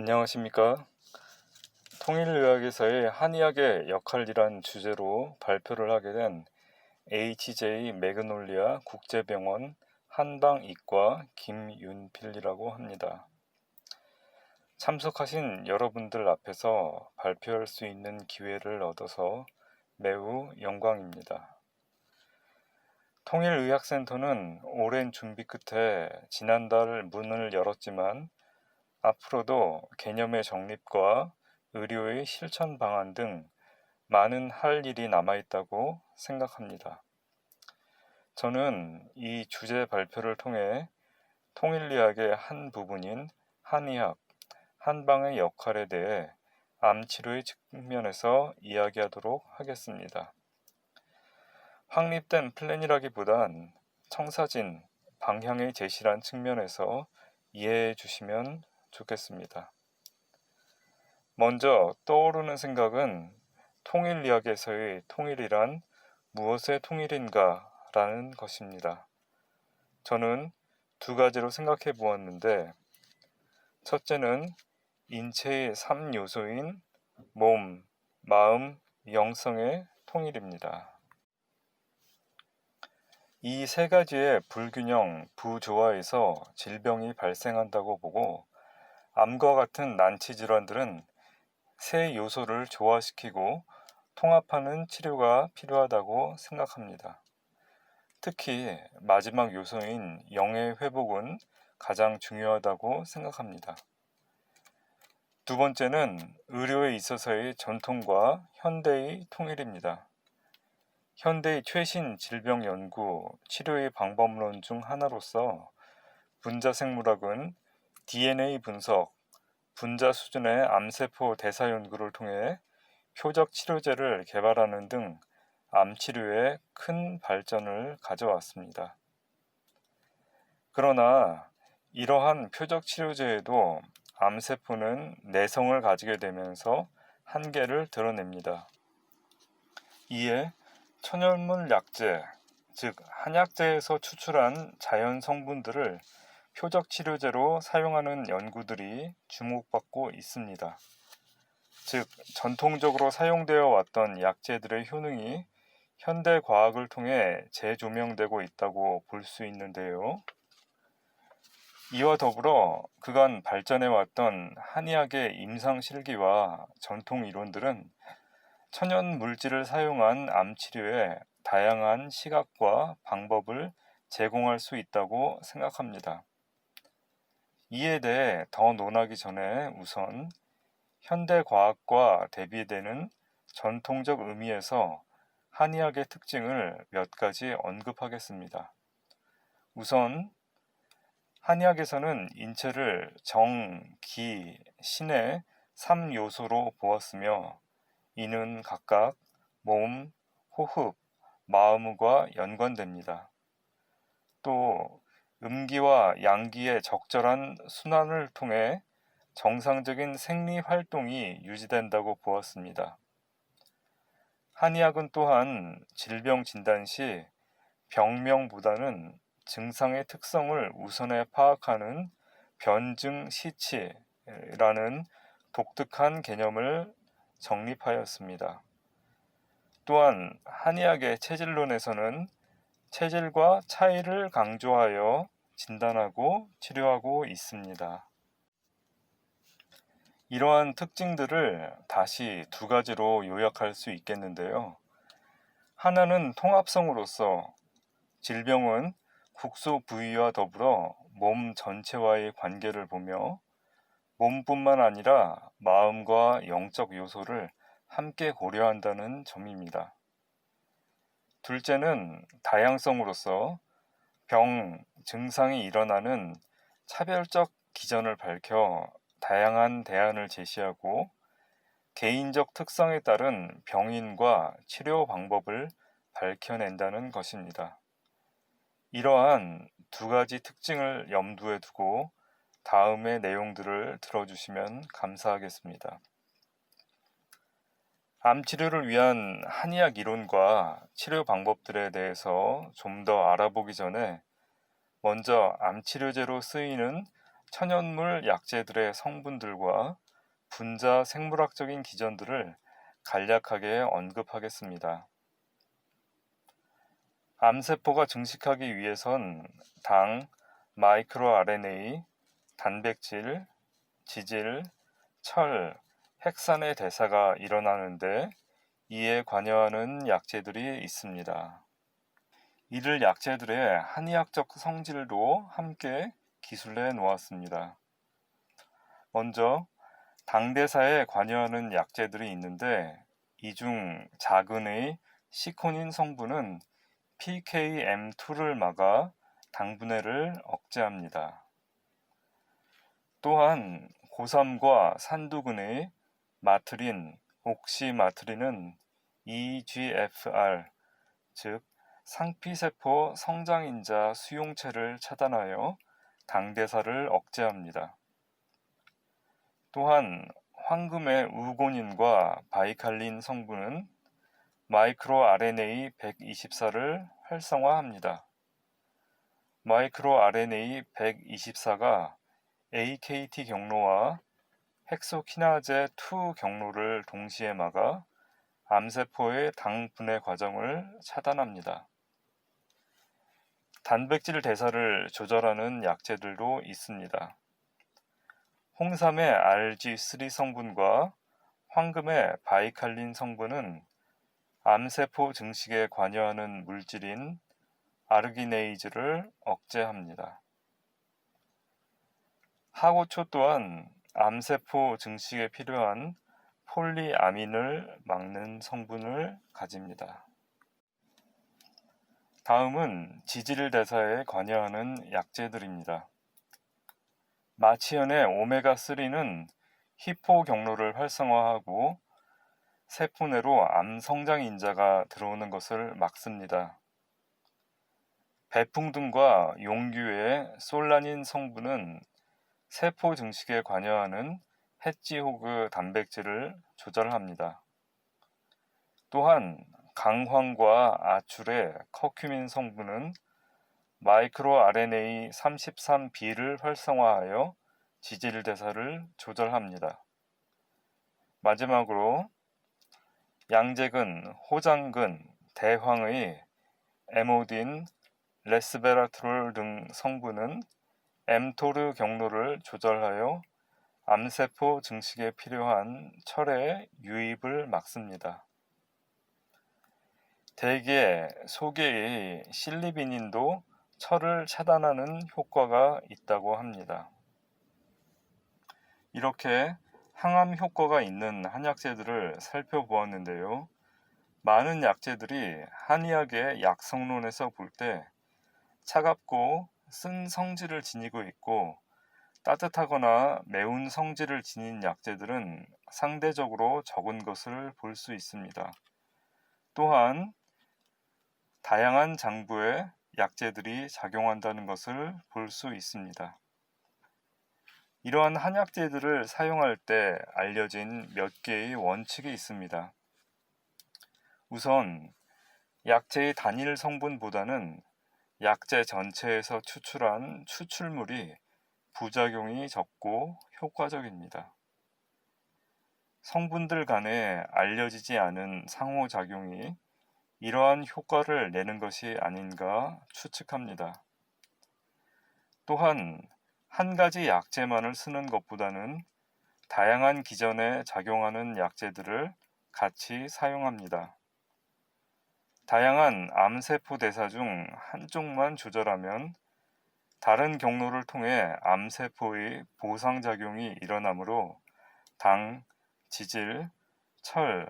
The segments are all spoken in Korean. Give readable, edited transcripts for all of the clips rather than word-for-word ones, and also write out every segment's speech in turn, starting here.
안녕하십니까. 통일의학에서의 한의학의 역할이란 주제로 발표를 하게 된 H.J. 매그놀리아 국제병원 한방이과 김윤필이라고 합니다. 참석하신 여러분들 앞에서 발표할 수 있는 기회를 얻어서 매우 영광입니다. 통일의학센터는 오랜 준비 끝에 지난달 문을 열었지만 앞으로도 개념의 정립과 의료의 실천 방안 등 많은 할 일이 남아있다고 생각합니다. 저는 이 주제 발표를 통해 통일의학의 한 부분인 한의학, 한방의 역할에 대해 암치료의 측면에서 이야기하도록 하겠습니다. 확립된 플랜이라기보단 청사진, 방향의 제시란 측면에서 이해해 주시면 좋겠습니다. 먼저 떠오르는 생각은 통일의학에서의 통일이란 무엇의 통일인가 라는 것입니다. 저는 두 가지로 생각해 보았는데, 첫째는 인체의 3요소인 몸, 마음, 영성의 통일입니다. 이 세 가지의 불균형, 부조화에서 질병이 발생한다고 보고, 암과 같은 난치 질환들은 세 요소를 조화시키고 통합하는 치료가 필요하다고 생각합니다. 특히 마지막 요소인 영의 회복은 가장 중요하다고 생각합니다. 두 번째는 의료에 있어서의 전통과 현대의 통일입니다. 현대의 최신 질병 연구, 치료의 방법론 중 하나로서 분자생물학은 DNA 분석, 분자 수준의 암세포 대사 연구를 통해 표적 치료제를 개발하는 등 암치료에 큰 발전을 가져왔습니다. 그러나 이러한 표적 치료제에도 암세포는 내성을 가지게 되면서 한계를 드러냅니다. 이에 천연물 약제, 즉 한약재에서 추출한 자연 성분들을 표적 치료제로 사용하는 연구들이 주목받고 있습니다. 즉, 전통적으로 사용되어 왔던 약재들의 효능이 현대 과학을 통해 재조명되고 있다고 볼 수 있는데요. 이와 더불어 그간 발전해왔던 한의학의 임상실기와 전통 이론들은 천연 물질을 사용한 암치료에 다양한 시각과 방법을 제공할 수 있다고 생각합니다. 이에 대해 더 논하기 전에 우선 현대 과학과 대비되는 전통적 의미에서 한의학의 특징을 몇 가지 언급하겠습니다. 우선 한의학에서는 인체를 정, 기, 신의 3요소로 보았으며 이는 각각 몸, 호흡, 마음과 연관됩니다. 또 음기와 양기의 적절한 순환을 통해 정상적인 생리 활동이 유지된다고 보았습니다. 한의학은 또한 질병 진단 시 병명보다는 증상의 특성을 우선에 파악하는 변증시치라는 독특한 개념을 정립하였습니다. 또한 한의학의 체질론에서는 체질과 차이를 강조하여 진단하고 치료하고 있습니다. 이러한 특징들을 다시 두 가지로 요약할 수 있겠는데요. 하나는 통합성으로서 질병은 국소 부위와 더불어 몸 전체와의 관계를 보며 몸뿐만 아니라 마음과 영적 요소를 함께 고려한다는 점입니다. 둘째는 다양성으로서 병, 증상이 일어나는 차별적 기전을 밝혀 다양한 대안을 제시하고 개인적 특성에 따른 병인과 치료 방법을 밝혀낸다는 것입니다. 이러한 두 가지 특징을 염두에 두고 다음의 내용들을 들어주시면 감사하겠습니다. 암치료를 위한 한의학 이론과 치료 방법들에 대해서 좀 더 알아보기 전에 먼저 암치료제로 쓰이는 천연물 약재들의 성분들과 분자 생물학적인 기전들을 간략하게 언급하겠습니다. 암세포가 증식하기 위해선 당, 마이크로 RNA, 단백질, 지질, 철, 핵산의 대사가 일어나는데 이에 관여하는 약재들이 있습니다. 이를 약재들의 한의학적 성질도 함께 기술해 놓았습니다. 먼저 당대사에 관여하는 약재들이 있는데 이 중 작은의 시코닌 성분은 PKM2를 막아 당분해를 억제합니다. 또한 고삼과 산두근의 마트린, 옥시마트린은 EGFR, 즉 상피세포 성장인자 수용체를 차단하여 당대사를 억제합니다. 또한 황금의 우고닌과 바이칼린 성분은 마이크로 RNA 124를 활성화합니다. 마이크로 RNA 124가 AKT 경로와 헥소키나제 2 경로를 동시에 막아 암세포의 당 분해 과정을 차단합니다. 단백질 대사를 조절하는 약재들도 있습니다. 홍삼의 RG3 성분과 황금의 바이칼린 성분은 암세포 증식에 관여하는 물질인 아르기네이즈를 억제합니다. 하고초 또한 암세포 증식에 필요한 폴리아민을 막는 성분을 가집니다. 다음은 지질대사에 관여하는 약재들입니다. 마치연의 오메가3는 히포 경로를 활성화하고 세포 내로 암 성장 인자가 들어오는 것을 막습니다. 배풍등과 용규의 솔라닌 성분은 세포 증식에 관여하는 해지호그 단백질을 조절합니다. 또한 강황과 아출의 커큐민 성분은 마이크로 RNA 33B를 활성화하여 지질 대사를 조절합니다. 마지막으로 양재근, 호장근, 대황의 에모딘, 레스베라트롤 등 성분은 엠토르 경로를 조절하여 암세포 증식에 필요한 철의 유입을 막습니다. 대개 소개의 실리비닌도 철을 차단하는 효과가 있다고 합니다. 이렇게 항암 효과가 있는 한약재들을 살펴보았는데요. 많은 약재들이 한의학의 약성론에서 볼 때 차갑고 쓴 성질을 지니고 있고 따뜻하거나 매운 성질을 지닌 약재들은 상대적으로 적은 것을 볼 수 있습니다. 또한 다양한 장부에 약재들이 작용한다는 것을 볼 수 있습니다. 이러한 한약재들을 사용할 때 알려진 몇 개의 원칙이 있습니다. 우선 약재의 단일 성분보다는 약재 전체에서 추출한 추출물이 부작용이 적고 효과적입니다. 성분들 간에 알려지지 않은 상호작용이 이러한 효과를 내는 것이 아닌가 추측합니다. 또한 한 가지 약재만을 쓰는 것보다는 다양한 기전에 작용하는 약재들을 같이 사용합니다. 다양한 암세포 대사 중 한쪽만 조절하면 다른 경로를 통해 암세포의 보상작용이 일어나므로 당, 지질, 철,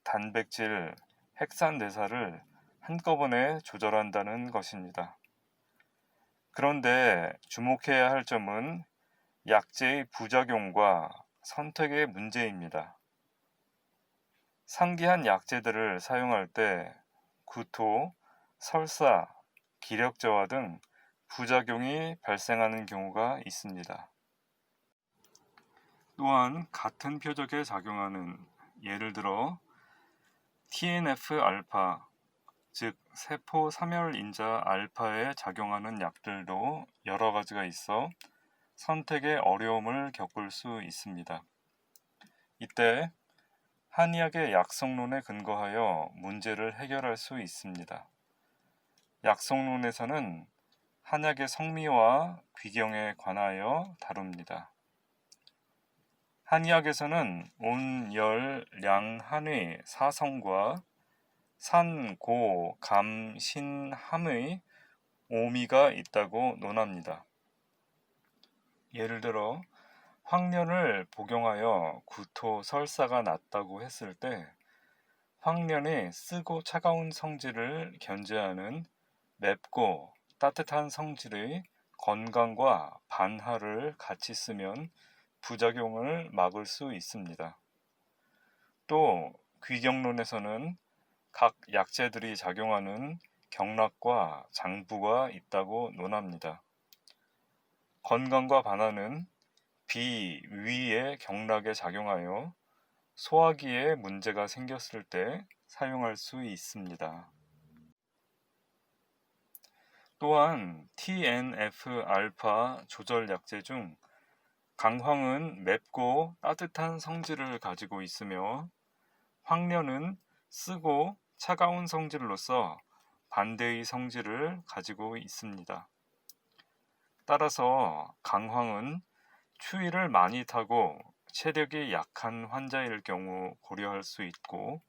단백질, 핵산 대사를 한꺼번에 조절한다는 것입니다. 그런데 주목해야 할 점은 약재의 부작용과 선택의 문제입니다. 상기한 약재들을 사용할 때 구토, 설사, 기력저하 등 부작용이 발생하는 경우가 있습니다. 또한 같은 표적에 작용하는 예를 들어 TNF-알파, 즉 세포 사멸인자 알파에 작용하는 약들도 여러 가지가 있어 선택의 어려움을 겪을 수 있습니다. 이때 한의학의 약성론에 근거하여 문제를 해결할 수 있습니다. 약성론에서는 한약의 성미와 귀경에 관하여 다룹니다. 한의학에서는 온, 열, 량, 한의 사성과 산, 고, 감, 신, 함의 오미가 있다고 논합니다. 예를 들어 황련을 복용하여 구토, 설사가 낫다고 했을 때 황련이 쓰고 차가운 성질을 견제하는 맵고 따뜻한 성질의 건강과 반하를 같이 쓰면 부작용을 막을 수 있습니다. 또 귀경론에서는 각 약재들이 작용하는 경락과 장부가 있다고 논합니다. 건강과 반하는 비, 위의 경락에 작용하여 소화기에 문제가 생겼을 때 사용할 수 있습니다. 또한 TNF-알파 조절 약제 중 강황은 맵고 따뜻한 성질을 가지고 있으며 황련은 쓰고 차가운 성질로서 반대의 성질을 가지고 있습니다. 따라서 강황은 추위를 많이 타고 체력이 약한 환자일 경우 고려할 수 있고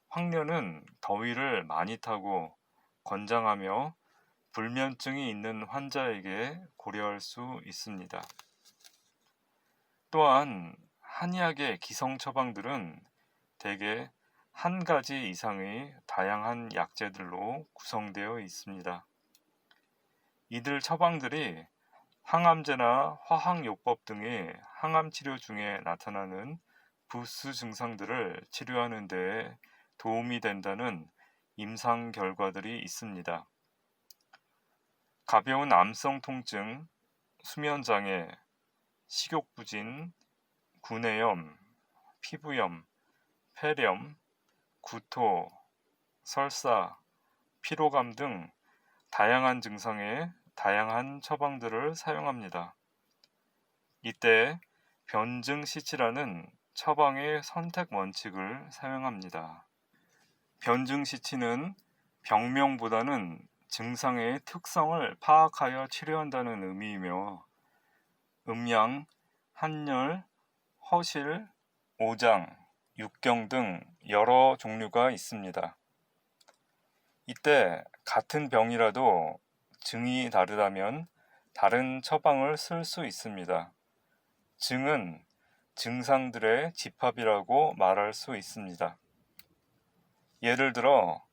황련은 더위를 많이 타고 건장하며 불면증이 있는 환자에게 고려할 수 있습니다. 또한 한의학의 기성 처방들은 대개 한 가지 이상의 다양한 약재들로 구성되어 있습니다. 이들 처방들이 항암제나 화학요법 등의 항암 치료 중에 나타나는 부스 증상들을 치료하는 데 도움이 된다는 임상 결과들이 있습니다. 가벼운 암성 통증, 수면장애, 식욕부진, 구내염, 피부염, 폐렴, 구토, 설사, 피로감 등 다양한 증상에 다양한 처방들을 사용합니다. 이때 변증시치라는 처방의 선택 원칙을 사용합니다. 변증시치는 병명보다는 증상의 특성을 파악하여 치료한다는 의미이며 음양, 한열, 허실, 오장, 육경 등 여러 종류가 있습니다. 이때 같은 병이라도 증이 다르다면 다른 처방을 쓸 수 있습니다. 증은 증상들의 집합이라고 말할 수 있습니다. 예를 들어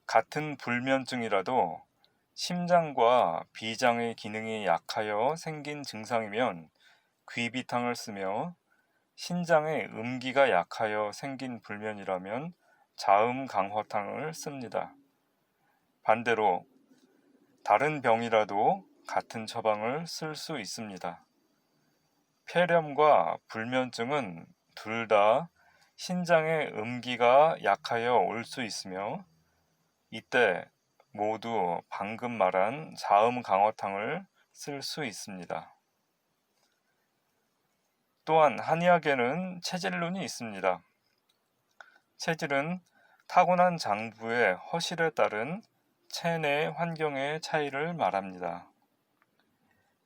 같은 불면증이라도 심장과 비장의 기능이 약하여 생긴 증상이면 귀비탕을 쓰며 신장의 음기가 약하여 생긴 불면이라면 자음강화탕을 씁니다. 반대로 다른 병이라도 같은 처방을 쓸 수 있습니다. 폐렴과 불면증은 둘 다 신장의 음기가 약하여 올 수 있으며 이때 모두 방금 말한 자음강화탕을 쓸 수 있습니다. 또한 한의학에는 체질론이 있습니다. 체질은 타고난 장부의 허실에 따른 체내 환경의 차이를 말합니다.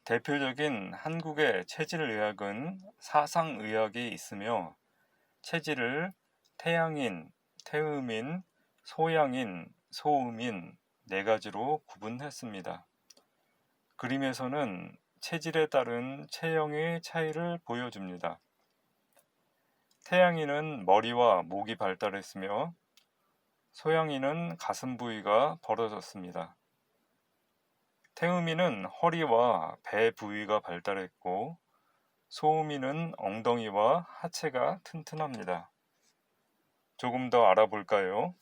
대표적인 한국의 체질의학은 사상의학이 있으며 체질을 태양인, 태음인, 소양인, 소음인 네 가지로 구분했습니다. 그림에서는 체질에 따른 체형의 차이를 보여줍니다. 태양인은 머리와 목이 발달했으며 소양인은 가슴 부위가 벌어졌습니다. 태음인은 허리와 배 부위가 발달했고 소음인은 엉덩이와 하체가 튼튼합니다. 조금 더 알아볼까요?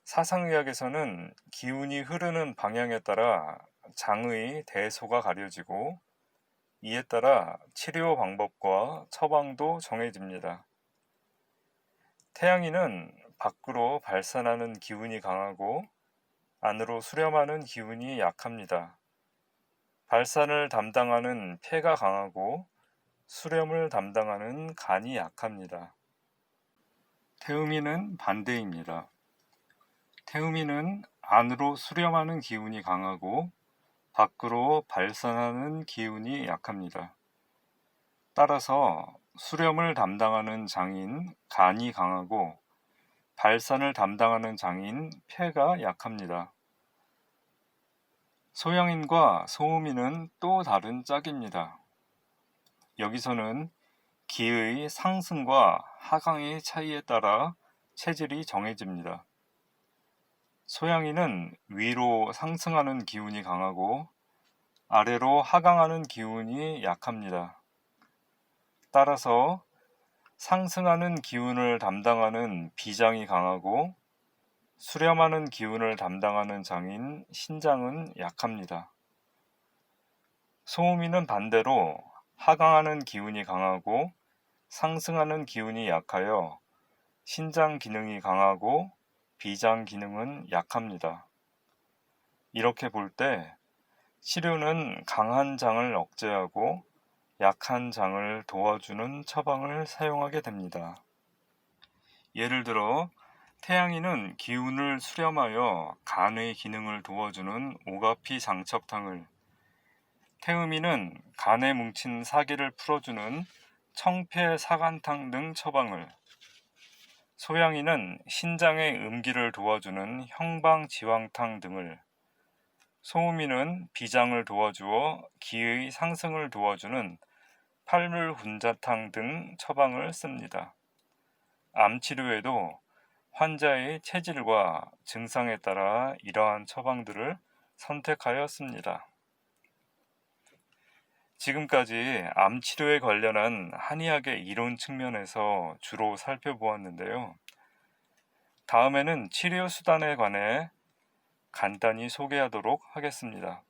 사상의학에서는 기운이 흐르는 방향에 따라 장의 대소가 가려지고 이에 따라 치료 방법과 처방도 정해집니다. 태양인은 밖으로 발산하는 기운이 강하고 안으로 수렴하는 기운이 약합니다. 발산을 담당하는 폐가 강하고 수렴을 담당하는 간이 약합니다. 태음인은 반대입니다. 태음인은 안으로 수렴하는 기운이 강하고 밖으로 발산하는 기운이 약합니다. 따라서 수렴을 담당하는 장인 간이 강하고 발산을 담당하는 장인 폐가 약합니다. 소양인과 소음인은 또 다른 짝입니다. 여기서는 기의 상승과 하강의 차이에 따라 체질이 정해집니다. 소양인은 위로 상승하는 기운이 강하고 아래로 하강하는 기운이 약합니다. 따라서 상승하는 기운을 담당하는 비장이 강하고 수렴하는 기운을 담당하는 장인 신장은 약합니다. 소음인은 반대로 하강하는 기운이 강하고 상승하는 기운이 약하여 신장 기능이 강하고 비장 기능은 약합니다. 이렇게 볼 때 치료는 강한 장을 억제하고 약한 장을 도와주는 처방을 사용하게 됩니다. 예를 들어 태양인은 기운을 수렴하여 간의 기능을 도와주는 오가피 장첩탕을, 태음인은 간에 뭉친 사기를 풀어주는 청패사간탕 등 처방을, 소양인은 신장의 음기를 도와주는 형방지왕탕 등을, 소음인은 비장을 도와주어 기의 상승을 도와주는 팔물훈자탕 등 처방을 씁니다. 암 치료에도 환자의 체질과 증상에 따라 이러한 처방들을 선택하였습니다. 지금까지 암 치료에 관련한 한의학의 이론 측면에서 주로 살펴보았는데요. 다음에는 치료 수단에 관해 간단히 소개하도록 하겠습니다.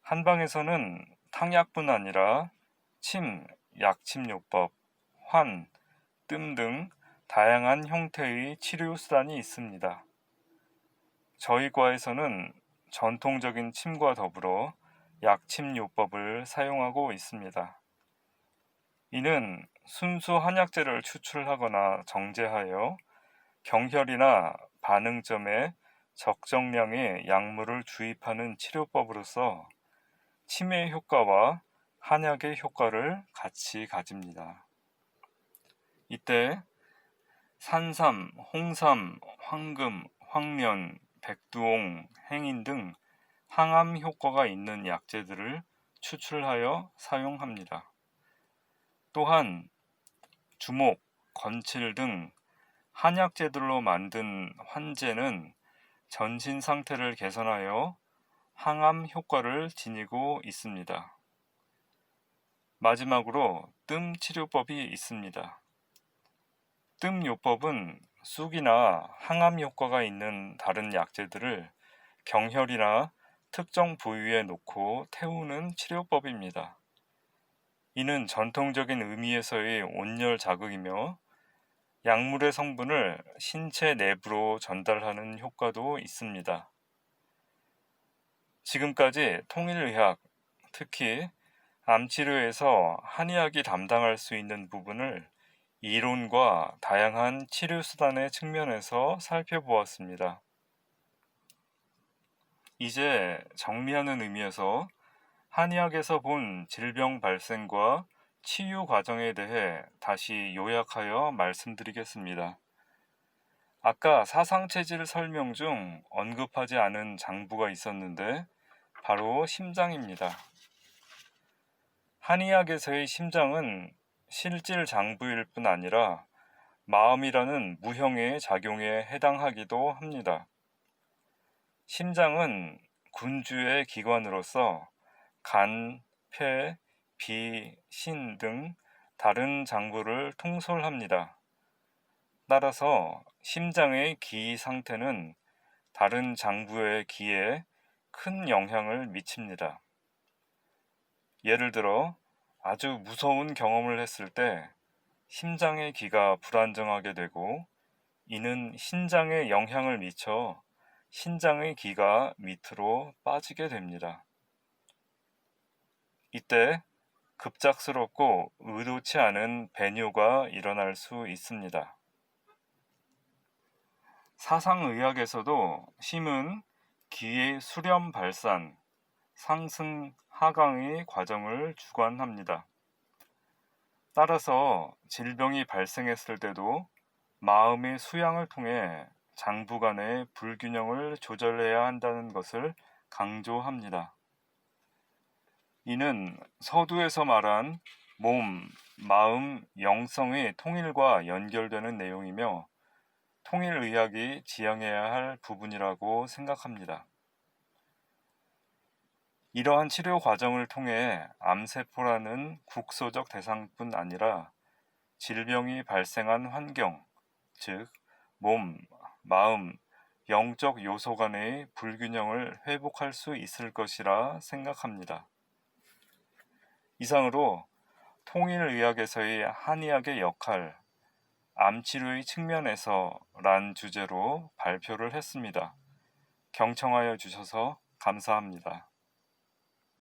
한방에서는 탕약뿐 아니라 침, 약침요법, 환, 뜸 등 다양한 형태의 치료 수단이 있습니다. 저희 과에서는 전통적인 침과 더불어 약침요법을 사용하고 있습니다. 이는 순수 한약재를 추출하거나 정제하여 경혈이나 반응점에 적정량의 약물을 주입하는 치료법으로서 침의 효과와 한약의 효과를 같이 가집니다. 이때 산삼, 홍삼, 황금, 황련, 백두옹, 행인 등 항암 효과가 있는 약재들을 추출하여 사용합니다. 또한 주목, 건칠 등 한약재들로 만든 환제는 전신 상태를 개선하여 항암 효과를 지니고 있습니다. 마지막으로 뜸 치료법이 있습니다. 뜸 요법은 쑥이나 항암 효과가 있는 다른 약재들을 경혈이나 특정 부위에 놓고 태우는 치료법입니다. 이는 전통적인 의미에서의 온열 자극이며 약물의 성분을 신체 내부로 전달하는 효과도 있습니다. 지금까지 통일의학, 특히 암치료에서 한의학이 담당할 수 있는 부분을 이론과 다양한 치료 수단의 측면에서 살펴보았습니다. 이제 정리하는 의미에서 한의학에서 본 질병 발생과 치유 과정에 대해 다시 요약하여 말씀드리겠습니다. 아까 사상체질 설명 중 언급하지 않은 장부가 있었는데 바로 심장입니다. 한의학에서의 심장은 실질 장부일 뿐 아니라 마음이라는 무형의 작용에 해당하기도 합니다. 심장은 군주의 기관으로서 간, 폐, 비, 신 등 다른 장부를 통솔합니다. 따라서 심장의 기 상태는 다른 장부의 기에 큰 영향을 미칩니다. 예를 들어 아주 무서운 경험을 했을 때 심장의 기가 불안정하게 되고 이는 신장에 영향을 미쳐 신장의 기가 밑으로 빠지게 됩니다. 이때 급작스럽고 의도치 않은 배뇨가 일어날 수 있습니다. 사상의학에서도 힘은 기의 수렴 발산, 상승 하강의 과정을 주관합니다. 따라서 질병이 발생했을 때도 마음의 수양을 통해 장부 간의 불균형을 조절해야 한다는 것을 강조합니다. 이는 서두에서 말한 몸, 마음, 영성의 통일과 연결되는 내용이며 통일의학이 지향해야 할 부분이라고 생각합니다. 이러한 치료 과정을 통해 암세포라는 국소적 대상뿐 아니라 질병이 발생한 환경, 즉 몸, 마음, 영적 요소 간의 불균형을 회복할 수 있을 것이라 생각합니다. 이상으로 통일의학에서의 한의학의 역할, 암치료의 측면에서 란 주제로 발표를 했습니다. 경청하여 주셔서 감사합니다.